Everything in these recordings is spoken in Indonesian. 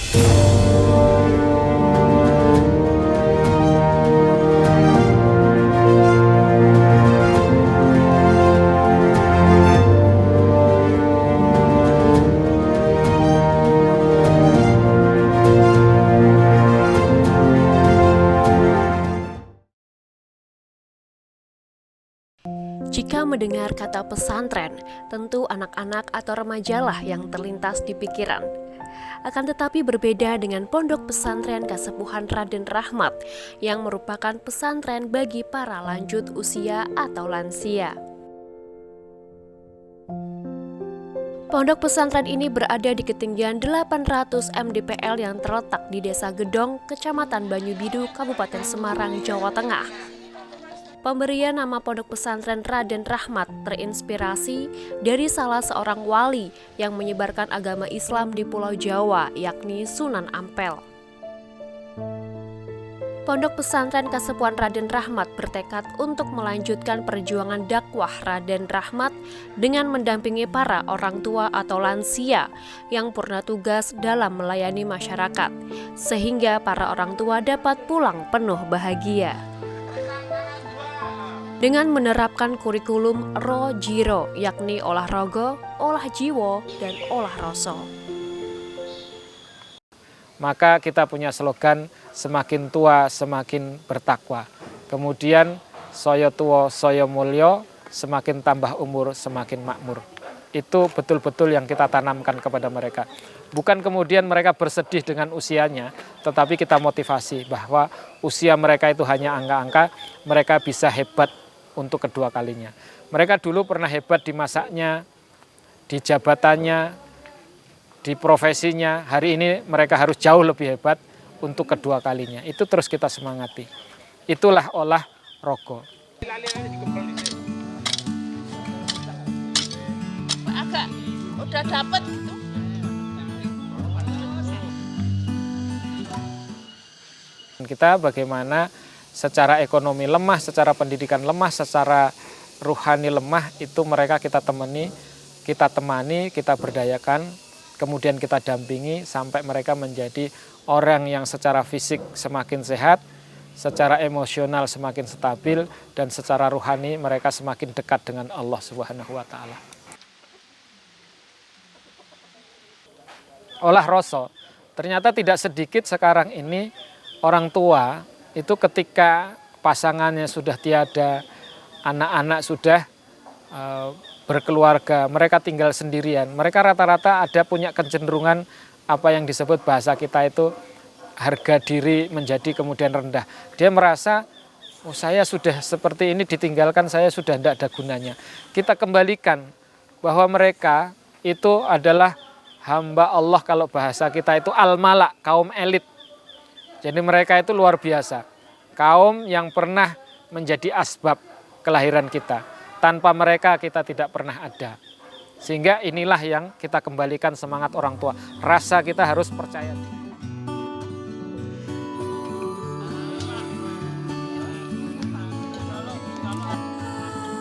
Jika mendengar kata pesantren, tentu anak-anak atau remajalah yang terlintas di pikiran. Akan tetapi berbeda dengan Pondok Pesantren Kasepuhan Raden Rahmat yang merupakan pesantren bagi para lanjut usia atau lansia. Pondok pesantren ini berada di ketinggian 800 mdpl yang terletak di Desa Gedong, Kecamatan Banyubidu, Kabupaten Semarang, Jawa Tengah. Pemberian nama Pondok Pesantren Raden Rahmat terinspirasi dari salah seorang wali yang menyebarkan agama Islam di Pulau Jawa, yakni Sunan Ampel. Pondok Pesantren Kasepuhan Raden Rahmat bertekad untuk melanjutkan perjuangan dakwah Raden Rahmat dengan mendampingi para orang tua atau lansia yang purna tugas dalam melayani masyarakat, sehingga para orang tua dapat pulang penuh bahagia. Dengan menerapkan kurikulum Ro Jiro, yakni olah rogo, olah jiwo, dan olah rasa. Maka kita punya slogan semakin tua semakin bertakwa. Kemudian soyo tuwo soyo mulyo, semakin tambah umur semakin makmur. Itu betul-betul yang kita tanamkan kepada mereka. Bukan kemudian mereka bersedih dengan usianya, tetapi kita motivasi bahwa usia mereka itu hanya angka-angka, mereka bisa hebat untuk kedua kalinya. Mereka dulu pernah hebat di masaknya, di jabatannya, di profesinya. Hari ini mereka harus jauh lebih hebat untuk kedua kalinya. Itu terus kita semangati. Itulah olah rogo. Agak udah dapet gitu. Kita bagaimana secara ekonomi lemah, secara pendidikan lemah, secara ruhani lemah, itu mereka kita temani, kita berdayakan, kemudian kita dampingi sampai mereka menjadi orang yang secara fisik semakin sehat, secara emosional semakin stabil, dan secara ruhani mereka semakin dekat dengan Allah Subhanahu wa Ta'ala. Olah rasa, ternyata tidak sedikit sekarang ini orang tua itu ketika pasangannya sudah tiada, anak-anak sudah berkeluarga, mereka tinggal sendirian. Mereka rata-rata ada punya kecenderungan apa yang disebut bahasa kita itu harga diri menjadi kemudian rendah. Dia merasa, oh saya sudah seperti ini ditinggalkan, saya sudah tidak ada gunanya. Kita kembalikan bahwa mereka itu adalah hamba Allah, kalau bahasa kita itu al-malak, kaum elit. Jadi mereka itu luar biasa, kaum yang pernah menjadi asbab kelahiran kita. Tanpa mereka kita tidak pernah ada. Sehingga inilah yang kita kembalikan semangat orang tua. Rasa kita harus percaya.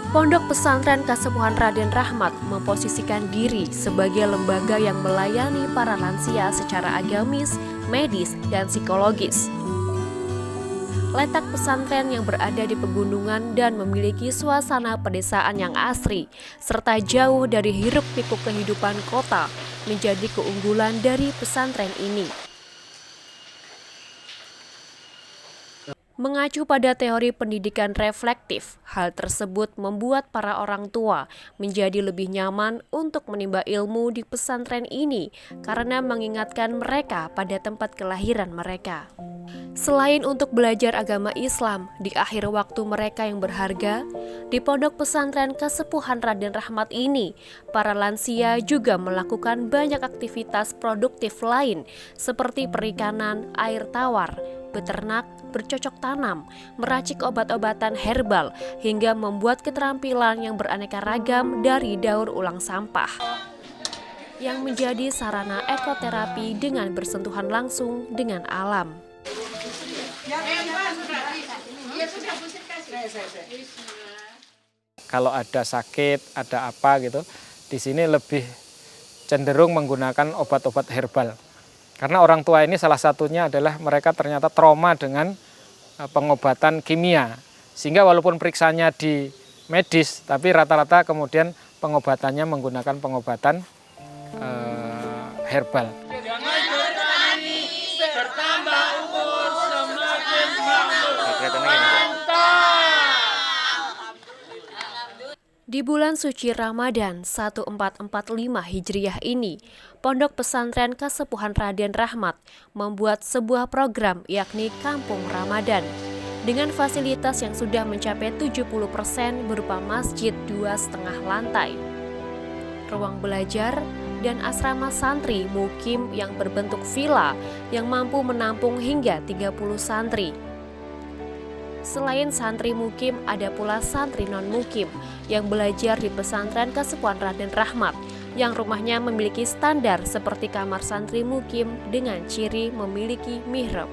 Pondok Pesantren Kasepuhan Raden Rahmat memposisikan diri sebagai lembaga yang melayani para lansia secara agamis, medis, dan psikologis. Letak pesantren yang berada di pegunungan dan memiliki suasana pedesaan yang asri, serta jauh dari hiruk-pikuk kehidupan kota, menjadi keunggulan dari pesantren ini. Mengacu pada teori pendidikan reflektif, hal tersebut membuat para orang tua menjadi lebih nyaman untuk menimba ilmu di pesantren ini karena mengingatkan mereka pada tempat kelahiran mereka. Selain untuk belajar agama Islam di akhir waktu mereka yang berharga, di Pondok Pesantren Kasepuhan Raden Rahmat ini, para lansia juga melakukan banyak aktivitas produktif lain seperti perikanan, air tawar, beternak, bercocok tanam, meracik obat-obatan herbal, hingga membuat keterampilan yang beraneka ragam dari daur ulang sampah, yang menjadi sarana ekoterapi dengan bersentuhan langsung dengan alam. Kalau ada sakit, ada apa gitu, di sini lebih cenderung menggunakan obat-obat herbal. Karena orang tua ini salah satunya adalah mereka ternyata trauma dengan pengobatan kimia. Sehingga walaupun periksanya di medis, tapi rata-rata kemudian pengobatannya menggunakan pengobatan herbal. Di bulan suci Ramadan 1445 Hijriah ini, Pondok Pesantren Kasepuhan Raden Rahmat membuat sebuah program yakni Kampung Ramadan dengan fasilitas yang sudah mencapai 70% berupa masjid 2,5 lantai, ruang belajar, dan asrama santri mukim yang berbentuk villa yang mampu menampung hingga 30 santri. Selain santri mukim, ada pula santri non-mukim yang belajar di pesantren Kasepuhan Raden Rahmat yang rumahnya memiliki standar seperti kamar santri mukim dengan ciri memiliki mihrab.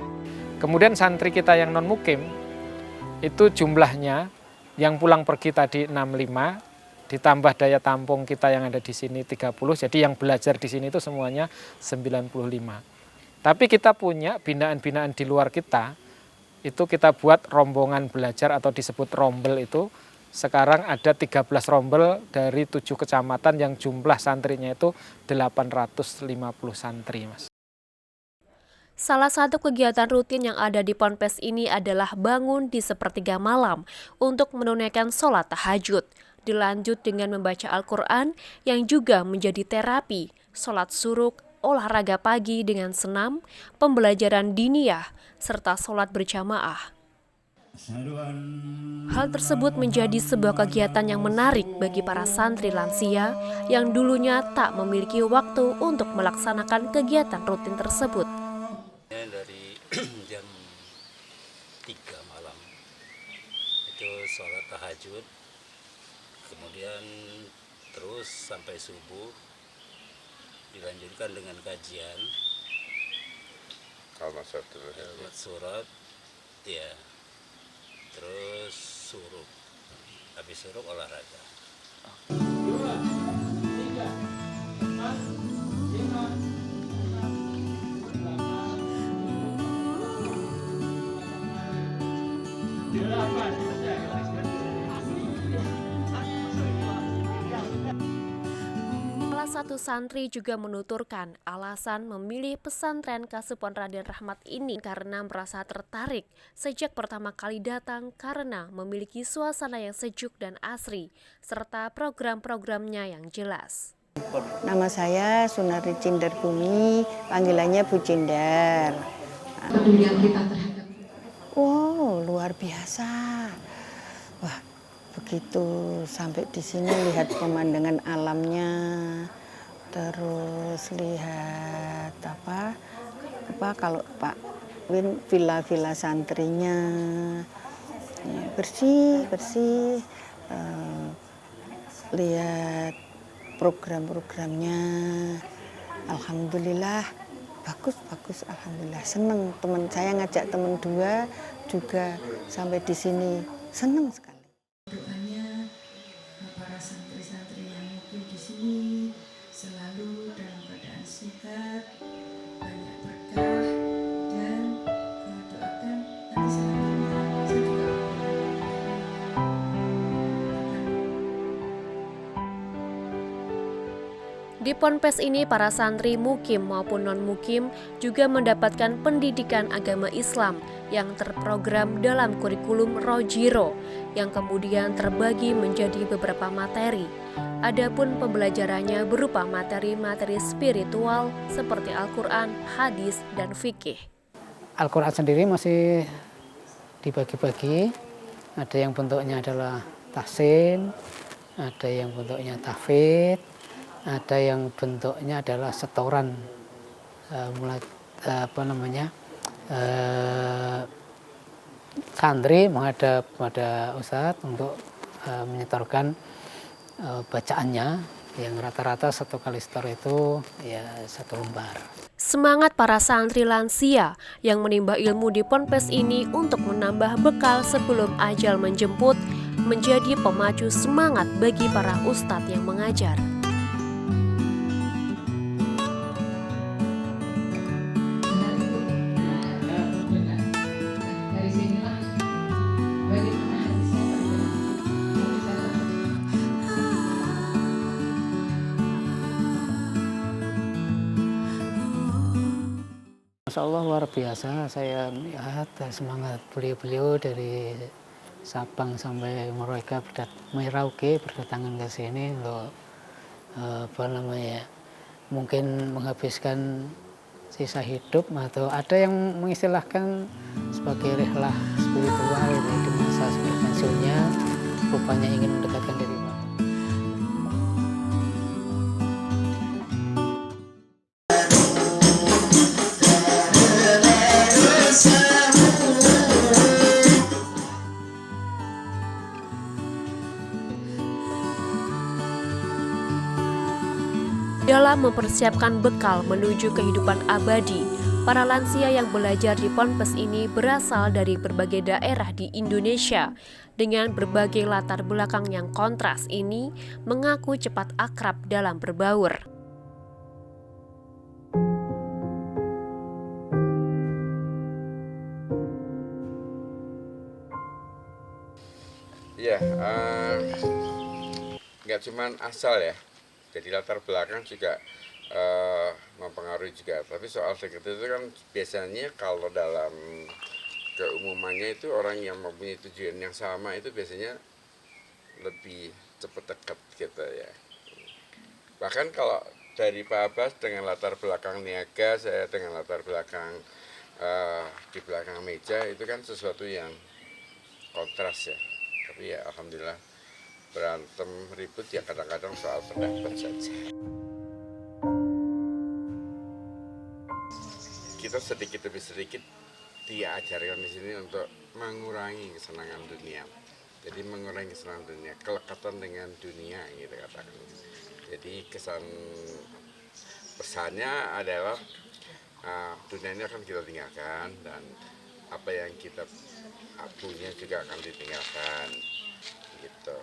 Kemudian santri kita yang non-mukim, itu jumlahnya yang pulang pergi tadi 65, ditambah daya tampung kita yang ada di sini 30, jadi yang belajar di sini itu semuanya 95. Tapi kita punya binaan-binaan di luar kita, itu kita buat rombongan belajar atau disebut rombel itu. Sekarang ada 13 rombel dari 7 kecamatan yang jumlah santrinya itu 850 santri, Mas. Salah satu kegiatan rutin yang ada di Ponpes ini adalah bangun di sepertiga malam untuk menunaikan sholat tahajud. Dilanjut dengan membaca Al-Quran yang juga menjadi terapi, sholat suruk, olahraga pagi dengan senam, pembelajaran diniyah, serta sholat berjamaah. Hal tersebut menjadi sebuah kegiatan yang menarik bagi para santri lansia yang dulunya tak memiliki waktu untuk melaksanakan kegiatan rutin tersebut. Dari jam 3 malam itu sholat tahajud, kemudian terus sampai subuh, dilanjutkan dengan kajian kalimat surat, ya, terus suruk, habis suruk olahraga. Salah satu santri juga menuturkan alasan memilih pesantren Kasepuhan Raden Rahmat ini karena merasa tertarik sejak pertama kali datang karena memiliki suasana yang sejuk dan asri serta program-programnya yang jelas. Nama saya Sunari Cindar Bumi, panggilannya Bu Cindar. Kepedulian kita terhadap. Wow, luar biasa. Wah, begitu sampai di sini lihat pemandangan alamnya, terus lihat apa kalau Pak Win villa-villa santrinya ya, bersih, lihat program-programnya, alhamdulillah bagus, alhamdulillah seneng. Teman saya ngajak teman 2 juga sampai di sini seneng sekali. Doanya para santri-santri yang mukim di sini selalu dalam keadaan sehat, banyak berkah, dan doakan nanti selanjutnya saya juga Di Ponpes ini para santri mukim maupun non-mukim juga mendapatkan pendidikan agama Islam yang terprogram dalam kurikulum Rojiro yang kemudian terbagi menjadi beberapa materi. Adapun pembelajarannya berupa materi-materi spiritual seperti Al-Quran, hadis, dan fikih. Al-Quran sendiri masih dibagi-bagi, ada yang bentuknya adalah tahsin, ada yang bentuknya tahfidz, ada yang bentuknya adalah setoran santri menghadap pada ustadz untuk menyetorkan bacaannya, yang rata-rata 1 kali setor itu ya 1 lembar. Semangat para santri lansia yang menimba ilmu di Ponpes ini untuk menambah bekal sebelum ajal menjemput menjadi pemacu semangat bagi para ustadz yang mengajar. Masya Allah luar biasa. Saya melihat semangat beliau-beliau dari Sabang sampai Merauke berdatangan ke sini untuk mungkin menghabiskan sisa hidup, atau ada yang mengistilahkan sebagai rihlah spiritual di masa sudah pensiunnya, rupanya ingin mendekatkan diri Bapak. Dalam mempersiapkan bekal menuju kehidupan abadi, para lansia yang belajar di Ponpes ini berasal dari berbagai daerah di Indonesia. Dengan berbagai latar belakang yang kontras ini, mengaku cepat akrab dalam berbaur. Ya, nggak cuman asal ya. Jadi latar belakang juga mempengaruhi juga. Tapi soal sekret itu kan biasanya kalau dalam keumumannya itu orang yang mempunyai tujuan yang sama itu biasanya lebih cepat dekat gitu ya. Bahkan kalau dari Pak Abbas dengan latar belakang niaga, saya dengan latar belakang di belakang meja, itu kan sesuatu yang kontras ya. Tapi ya alhamdulillah, berantem ribut ya kadang-kadang soal pendapat saja. Kita sedikit demi sedikit diajarkan di sini untuk mengurangi kesenangan dunia. Jadi mengurangi kesenangan dunia, kelekatan dengan dunia gitu katakan. Jadi pesannya adalah dunia ini akan kita tinggalkan, dan apa yang kita punya juga akan ditinggalkan gitu.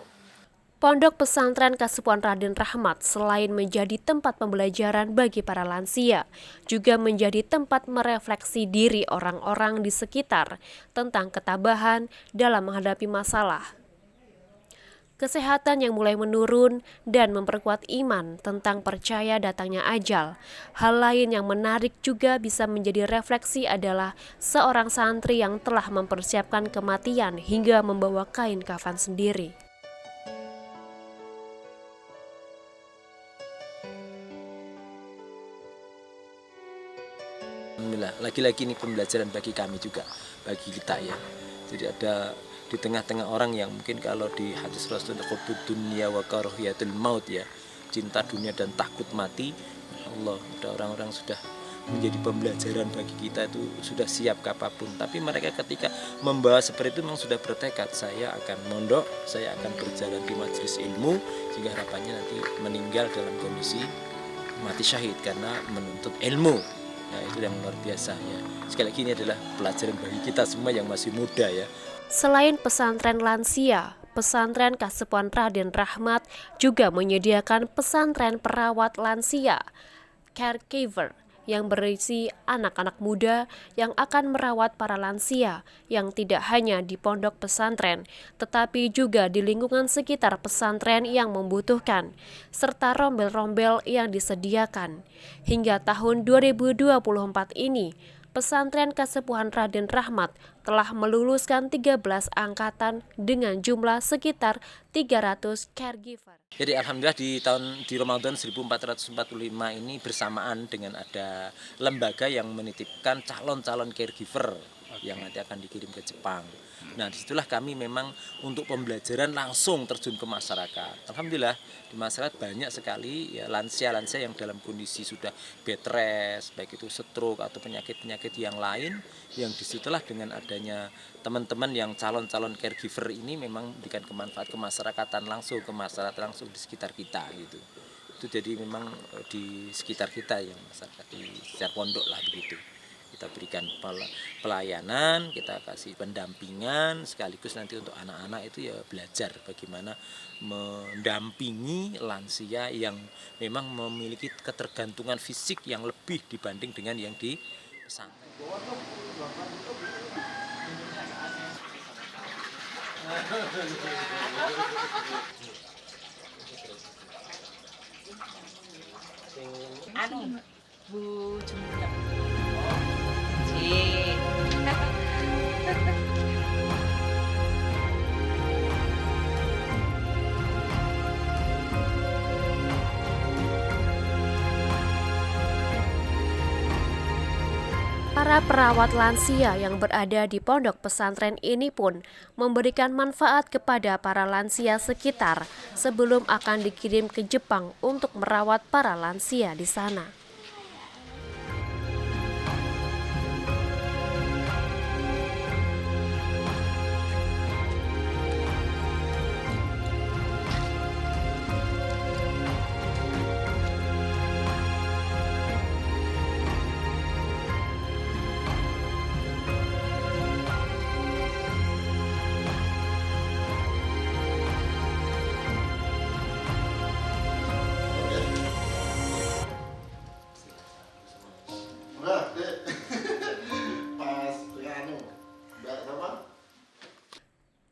Pondok Pesantren Kasepuhan Raden Rahmat selain menjadi tempat pembelajaran bagi para lansia, juga menjadi tempat merefleksi diri orang-orang di sekitar tentang ketabahan dalam menghadapi masalah, kesehatan yang mulai menurun, dan memperkuat iman tentang percaya datangnya ajal. Hal lain yang menarik juga bisa menjadi refleksi adalah seorang santri yang telah mempersiapkan kematian hingga membawa kain kafan sendiri. Alhamdulillah, lagi-lagi ini pembelajaran bagi kami juga, bagi kita ya. Jadi ada di tengah-tengah orang yang mungkin kalau di hadis Rasulullah dunia wa karahiyatul maut ya, cinta dunia dan takut mati. Allah, ada orang-orang sudah menjadi pembelajaran bagi kita, itu sudah siap apapun. Tapi mereka ketika membahas seperti itu memang sudah bertekad, saya akan mondok, saya akan berjalan di majelis ilmu, sehingga harapannya nanti meninggal dalam kondisi mati syahid karena menuntut ilmu. Nah, itu yang luar biasa ya. Sekali lagi ini adalah pelajaran bagi kita semua yang masih muda ya. Selain pesantren lansia, Pesantren Kasepuhan Raden Rahmat juga menyediakan pesantren perawat lansia, caregiver, yang berisi anak-anak muda yang akan merawat para lansia yang tidak hanya di pondok pesantren, tetapi juga di lingkungan sekitar pesantren yang membutuhkan, serta rombel-rombel yang disediakan. Hingga tahun 2024 ini, Pesantren Kasepuhan Raden Rahmat telah meluluskan 13 angkatan dengan jumlah sekitar 300 caregiver. Jadi alhamdulillah di Ramadan 1445 ini bersamaan dengan ada lembaga yang menitipkan calon-calon caregiver yang nanti akan dikirim ke Jepang. Nah, disitulah kami memang untuk pembelajaran langsung terjun ke masyarakat. Alhamdulillah di masyarakat banyak sekali ya lansia-lansia yang dalam kondisi sudah bed rest, baik itu stroke atau penyakit-penyakit yang lain, yang disitulah dengan adanya teman-teman yang calon-calon caregiver ini memang memberikan kemanfaat kemasyarakatan langsung, ke masyarakat langsung di sekitar kita gitu. Itu jadi memang di sekitar kita yang masyarakat di sekitar pondok lah begitu. Kita berikan pelayanan, kita kasih pendampingan, sekaligus nanti untuk anak-anak itu ya belajar bagaimana mendampingi lansia yang memang memiliki ketergantungan fisik yang lebih dibanding dengan yang di pesantren. Bu Jumlah. Para perawat lansia yang berada di pondok pesantren ini pun memberikan manfaat kepada para lansia sekitar sebelum akan dikirim ke Jepang untuk merawat para lansia di sana.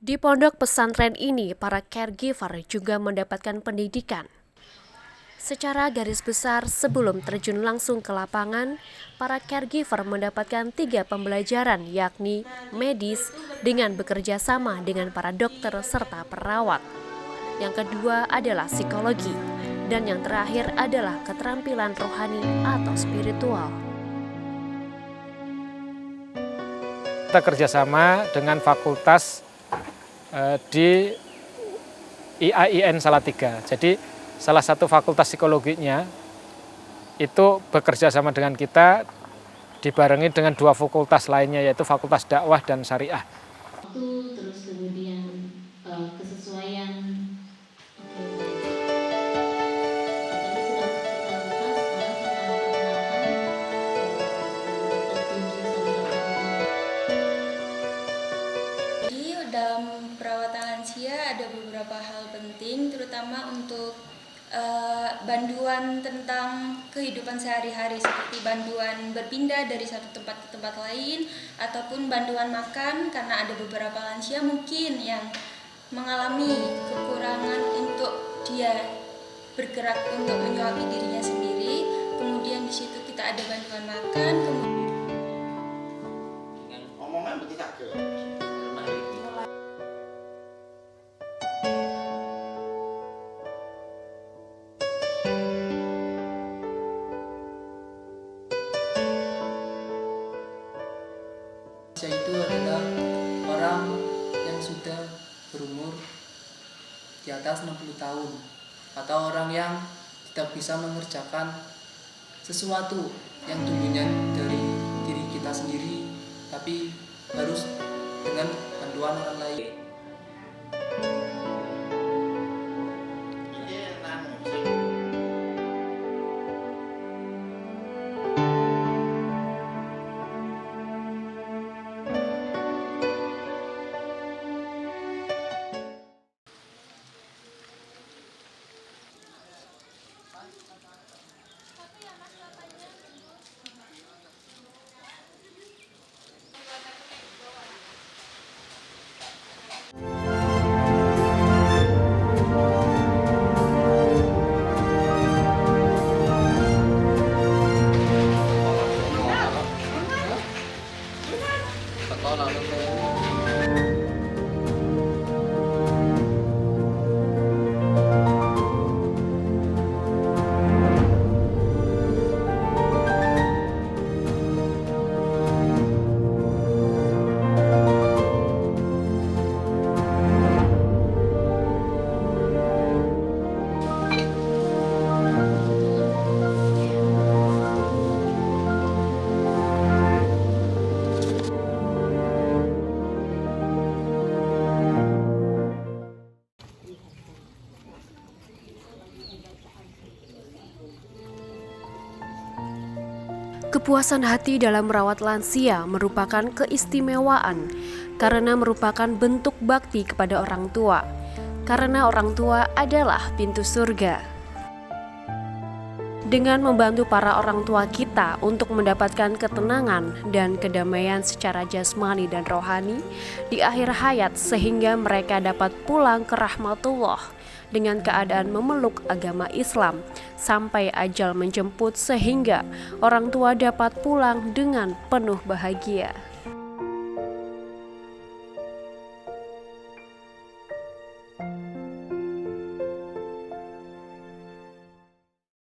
Di pondok pesantren ini, para caregiver juga mendapatkan pendidikan. Secara garis besar, sebelum terjun langsung ke lapangan, para caregiver mendapatkan 3 pembelajaran, yakni medis dengan bekerja sama dengan para dokter serta perawat. Yang kedua adalah psikologi, dan yang terakhir adalah keterampilan rohani atau spiritual. Kita kerjasama dengan fakultas di IAIN Salatiga. Jadi salah satu fakultas psikologinya itu bekerja sama dengan kita, dibarengi dengan 2 fakultas lainnya, yaitu fakultas dakwah dan syariah. Terus kemudian kesesuaian dalam perawatan lansia ada beberapa hal penting, terutama untuk bantuan tentang kehidupan sehari-hari, seperti bantuan berpindah dari satu tempat ke tempat lain, ataupun bantuan makan, karena ada beberapa lansia mungkin yang mengalami kekurangan untuk dia bergerak untuk menyuapi dirinya sendiri. Kemudian di situ kita ada bantuan makan. Itu adalah orang yang sudah berumur di atas 60 tahun atau orang yang tidak bisa mengerjakan sesuatu yang dulunya dari diri kita sendiri, tapi harus dengan bantuan orang lain. Kepuasan hati dalam merawat lansia merupakan keistimewaan karena merupakan bentuk bakti kepada orang tua. Karena orang tua adalah pintu surga. Dengan membantu para orang tua kita untuk mendapatkan ketenangan dan kedamaian secara jasmani dan rohani di akhir hayat sehingga mereka dapat pulang ke rahmatullah dengan keadaan memeluk agama Islam sampai ajal menjemput sehingga orang tua dapat pulang dengan penuh bahagia.